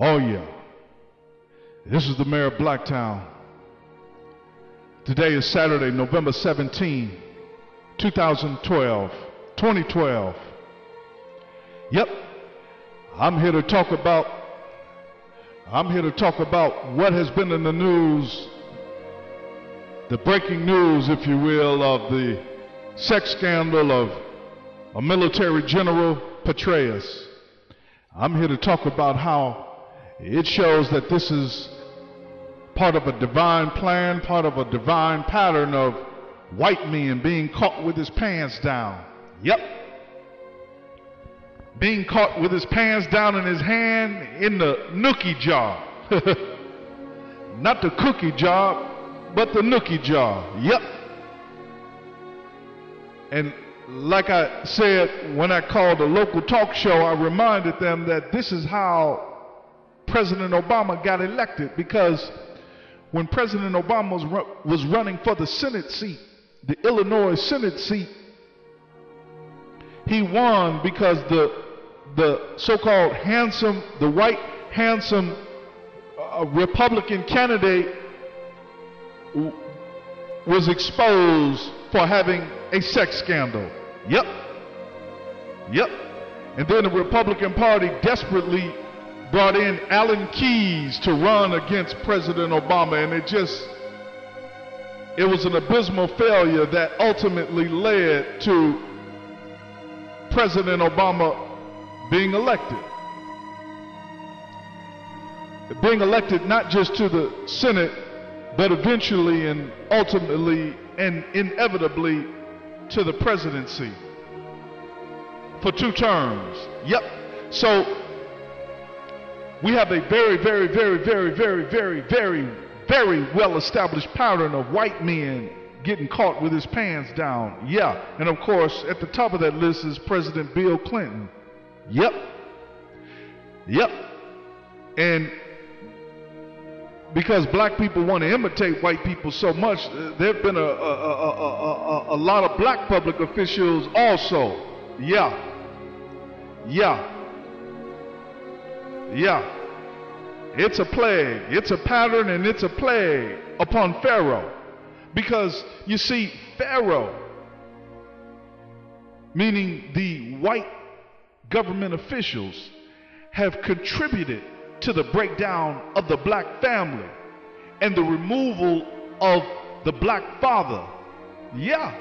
Oh yeah, this is the mayor of Blacktown. Today is Saturday, November 17, 2012. Yep, I'm here to talk about what has been in the news, the breaking news, if you will, of the sex scandal of a military general, Petraeus. I'm here to talk about how it shows that this is part of a divine plan, part of a divine pattern of white men being caught with his pants down. Yep. Being caught with his pants down in his hand in the nookie jar. Not the cookie jar, but the nookie jar. Yep. And like I said, when I called a local talk show, I reminded them that this is how President Obama got elected, because when President Obama was running for the Senate seat, the Illinois Senate seat, he won because the so-called handsome, the white handsome Republican candidate was exposed for having a sex scandal. Yep. And then the Republican Party desperately brought in Alan Keyes to run against President Obama, and it was an abysmal failure that ultimately led to President Obama being elected. Being elected not just to the Senate, but eventually and ultimately and inevitably to the presidency for 2 terms. Yep. So we have a very well-established pattern of white men getting caught with his pants down. Yeah. And of course, at the top of that list is President Bill Clinton. Yep. And because black people want to imitate white people so much, there have been a lot of black public officials also. Yeah. It's a plague. It's a pattern, and it's a plague upon Pharaoh. Because you see, Pharaoh, meaning the white government officials, have contributed to the breakdown of the black family and the removal of the black father. Yeah.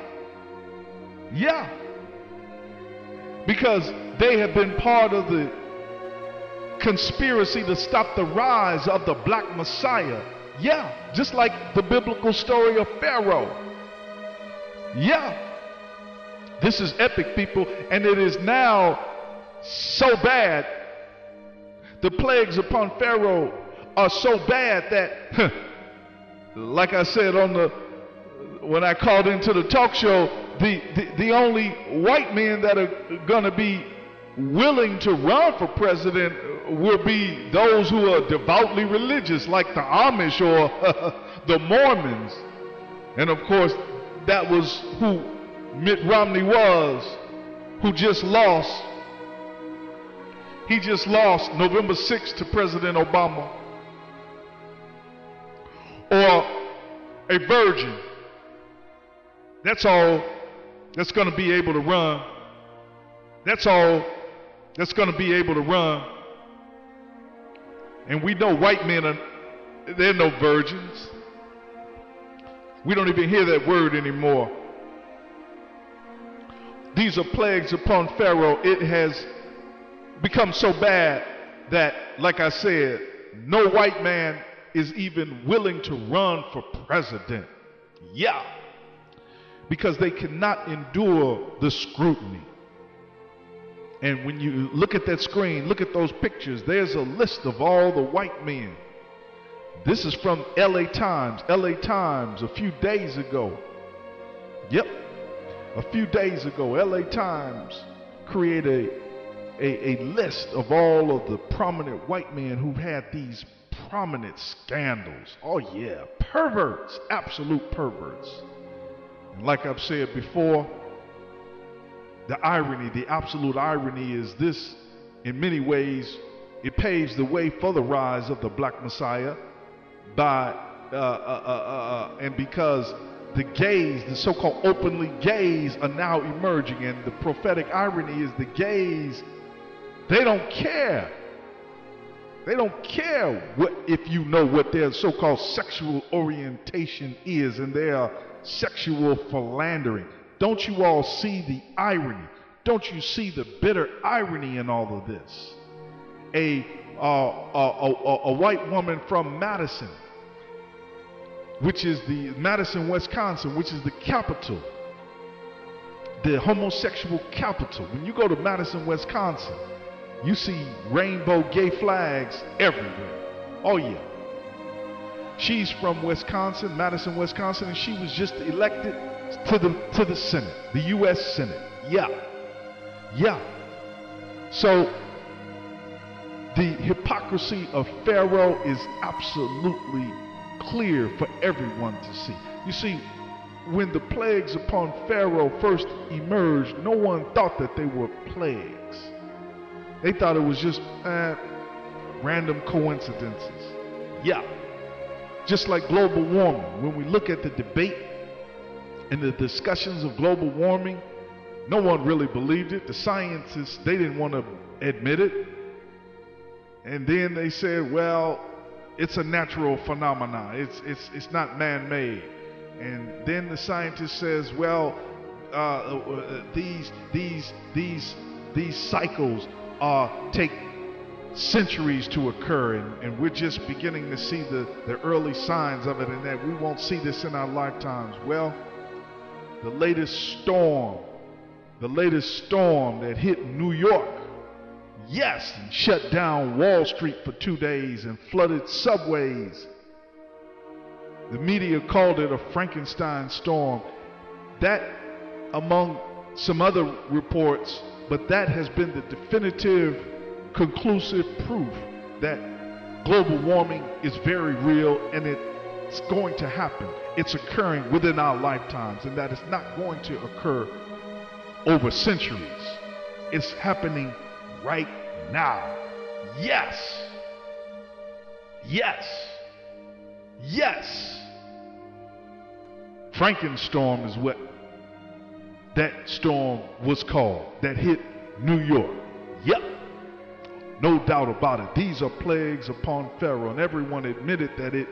Because they have been part of the conspiracy to stop the rise of the black Messiah. Yeah, just like the biblical story of Pharaoh. Yeah. This is epic, people, and it is now so bad. The plagues upon Pharaoh are so bad that, like I said when I called into the talk show, the only white men that are going to be willing to run for president will be those who are devoutly religious, like the Amish or the Mormons. And of course, that was who Mitt Romney was, who just lost. He just lost November 6th to President Obama. Or a virgin. That's all that's going to be able to run. That's all that's going to be able to run. And we know white men they're no virgins. We don't even hear that word anymore. These are plagues upon Pharaoh. It has become so bad that, like I said, no white man is even willing to run for president. Yeah. Because they cannot endure the scrutiny. And when you look at that screen, look at those pictures, there's a list of all the white men. This is from LA Times. LA Times a few days ago. Yep. A few days ago, LA Times created a list of all of the prominent white men who've had these prominent scandals. Oh yeah, perverts, absolute perverts. And like I've said before, the irony, the absolute irony is this: in many ways, It paves the way for the rise of the Black Messiah by and because the gays, the so-called openly gays, are now emerging, and the prophetic irony is the gays, they don't care. They don't care what, if you know what their so-called sexual orientation is, and their sexual philandering. Don't you all see the irony? Don't you see the bitter irony in all of this? A white woman from Madison, which is the Madison, Wisconsin, which is the capital, the homosexual capital. When you go to Madison, Wisconsin, you see rainbow gay flags everywhere. Oh yeah. She's from Wisconsin, Madison, Wisconsin, and she was just elected to the Senate, the U.S. Senate. Yeah. So the hypocrisy of Pharaoh is absolutely clear for everyone to see. You see, when the plagues upon Pharaoh first emerged, no one thought that they were plagues. They thought it was just random coincidences. Yeah. Just like global warming. When we look at the debate and the discussions of global warming, no one really believed it. The scientists, they didn't want to admit it. And then they said, well, it's a natural phenomenon. It's not man-made. And then the scientist says, well, these cycles take centuries to occur, and we're just beginning to see the early signs of it, and that we won't see this in our lifetimes. Well, the latest storm that hit New York, yes, and shut down Wall Street for 2 days and flooded subways. The media called it a Frankenstein storm. That, among some other reports, but that has been the definitive, conclusive proof that global warming is very real, and it's going to happen. It's occurring within our lifetimes, and that it's not going to occur over centuries. It's happening right now. Yes. Frankenstorm is what that storm was called that hit New York. Yep. No doubt about it. These are plagues upon Pharaoh, and everyone admitted that it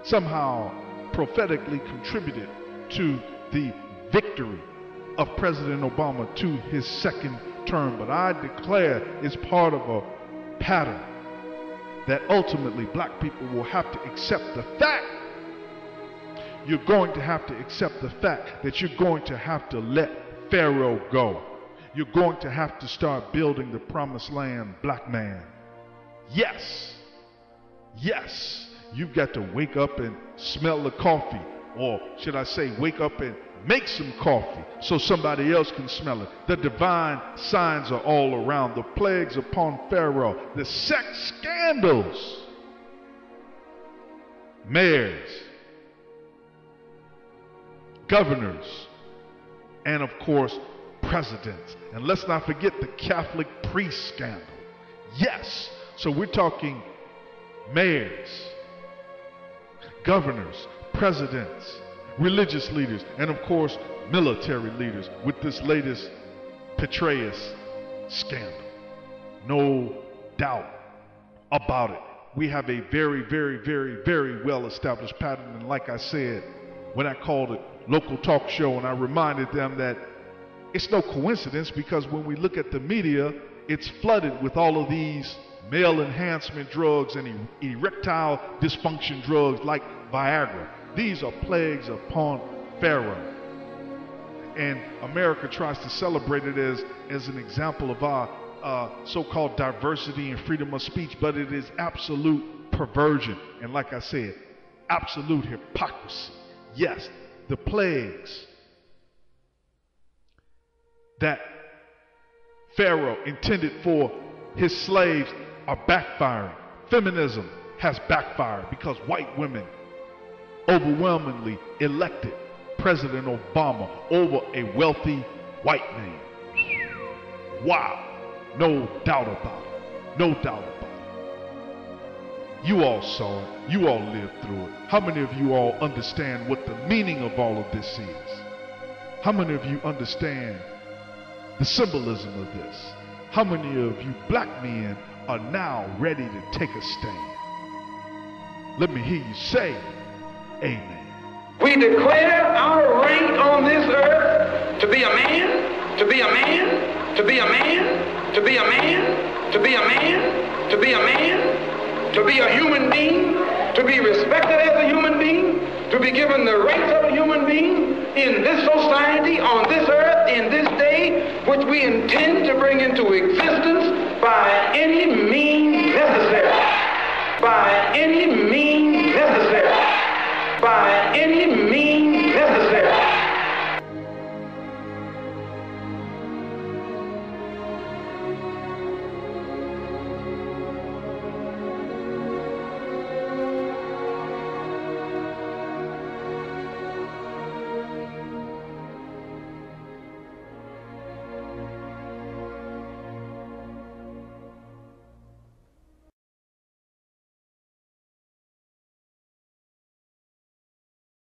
somehow prophetically contributed to the victory of President Obama to his second term. But I declare it's part of a pattern that ultimately black people will have to accept the fact. You're going to have to accept the fact that you're going to have to let Pharaoh go. You're going to have to start building the promised land, black man. Yes. You've got to wake up and smell the coffee, or should I say wake up and make some coffee so somebody else can smell it. The divine signs are all around. The plagues upon Pharaoh, the sex scandals, mayors, governors, and of course presidents. And let's not forget the Catholic priest scandal. Yes. So we're talking mayors, governors, presidents, religious leaders, and of course military leaders with this latest Petraeus scandal. No doubt about it. We have a very, very, very, very well-established pattern, and like I said, when I called it Local Talk Show, and I reminded them that it's no coincidence, because when we look at the media, it's flooded with all of these male enhancement drugs and erectile dysfunction drugs like Viagra. These are plagues upon Pharaoh. And America tries to celebrate it as an example of our so-called diversity and freedom of speech, but it is absolute perversion. And like I said, absolute hypocrisy. Yes, the plagues that Pharaoh intended for his slaves are backfiring. Feminism has backfired because white women overwhelmingly elected President Obama over a wealthy white man. Wow. No doubt about it. No doubt about it. You all saw it. You all lived through it. How many of you all understand what the meaning of all of this is? How many of you understand the symbolism of this? How many of you black men are now ready to take a stand? Let me hear you say amen. We declare our right on this earth to be a man, to be a man, to be a man, to be a man, to be a man, to be a man, to be a human being, to be respected as a human being, to be given the rights of a human being in this society, on this earth, in this day, which we intend to bring into existence by any means necessary. By any means